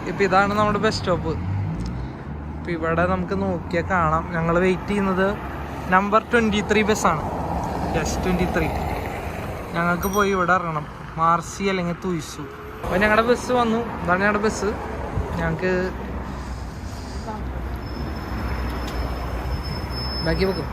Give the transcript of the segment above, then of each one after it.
ഇപ്പം ഇതാണ് നമ്മുടെ ബസ് സ്റ്റോപ്പ്. ഇപ്പം ഇവിടെ നമുക്ക് നോക്കിയാൽ കാണാം. ഞങ്ങൾ വെയിറ്റ് ചെയ്യുന്നത് നമ്പർ 23 ബസ്സാണ്. യെസ്, 23. ഞങ്ങൾക്ക് പോയി ഇവിടെ ഇറങ്ങണം, മാർസി അല്ലെങ്കിൽ തുയ്സു. അപ്പോൾ ഞങ്ങളുടെ ബസ് വന്നു. ഇതാണ് ഞങ്ങളുടെ ബസ്. ഞങ്ങൾക്ക് ബാക്കി വെക്കും.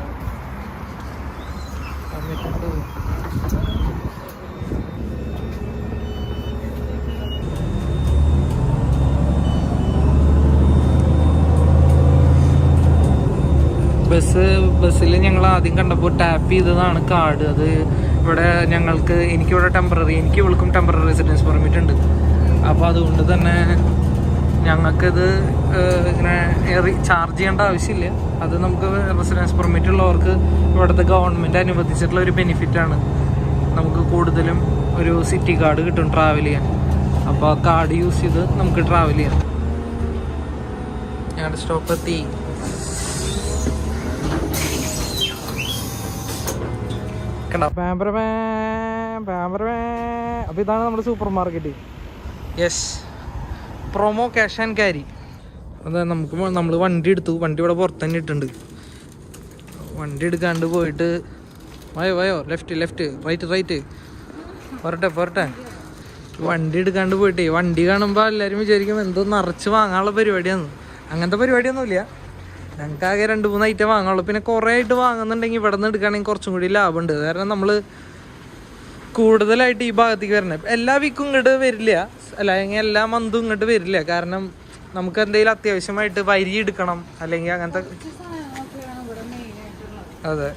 ബസ്സിൽ ഞങ്ങൾ ആദ്യം കണ്ടപ്പോൾ ടാപ്പ് ചെയ്തതാണ് കാർഡ്. അത് ഇവിടെ എനിക്കിവിടെ എനിക്ക് ഇവൾക്കും ടെമ്പററി റെസിഡൻസ് പെർമിറ്റ് ഉണ്ട്. അപ്പോൾ അതുകൊണ്ട് തന്നെ ഞങ്ങൾക്കിത് ഇങ്ങനെ ചാർജ് ചെയ്യേണ്ട ആവശ്യമില്ല. അത് നമുക്ക് റെസിഡൻസ് പെർമിറ്റ് ഉള്ളവർക്ക് ഇവിടുത്തെ ഗവൺമെൻറ് അനുവദിച്ചിട്ടുള്ള ഒരു ബെനിഫിറ്റാണ്. നമുക്ക് കൂടുതലും ഒരു സിറ്റി കാർഡ് കിട്ടും ട്രാവൽ ചെയ്യാൻ. അപ്പോൾ ആ കാർഡ് യൂസ് ചെയ്ത് നമുക്ക് ട്രാവൽ ചെയ്യാം. ഞങ്ങളുടെ സ്റ്റോപ്പ് എത്തി. അപ്പോൾ ഇതാണ് നമ്മുടെ super market. Yes, promo cash and carry. അതെ, നമ്മൾ വണ്ടി എടുത്തു. വണ്ടി ഇവിടെ പുറത്ത് തന്നെ ഇട്ടുണ്ട്. വണ്ടി എടുക്കാണ്ട് പോയിട്ട് വയോ ലെഫ്റ്റ് റൈറ്റ് പോരട്ടെ. വണ്ടി എടുക്കാണ്ട് പോയിട്ടേ വണ്ടി കാണുമ്പോൾ എല്ലാവരും വിചാരിക്കും എന്തോ നിറച്ച് വാങ്ങാനുള്ള പരിപാടിയാണ്. അങ്ങനത്തെ പരിപാടിയൊന്നുമില്ല. ഞങ്ങൾക്ക് ആകെ 2-3 ഐറ്റം വാങ്ങാനുള്ളൂ. പിന്നെ കുറേ ആയിട്ട് വാങ്ങുന്നുണ്ടെങ്കിൽ ഇവിടെ നിന്ന് എടുക്കുകയാണെങ്കിൽ കുറച്ചും കൂടി ലാഭമുണ്ട്. കാരണം നമ്മൾ കൂടുതലായിട്ട് ഈ ഭാഗത്തേക്ക് വരണേ എല്ലാ വീക്കും ഇങ്ങോട്ട് വരില്ല, അല്ലെങ്കിൽ എല്ലാ മന്തും ഇങ്ങോട്ട് വരില്ല. കാരണം നമുക്ക് എന്തെങ്കിലും അത്യാവശ്യമായിട്ട് വരി എടുക്കണം അല്ലെങ്കിൽ അങ്ങനത്തെ. അതെ,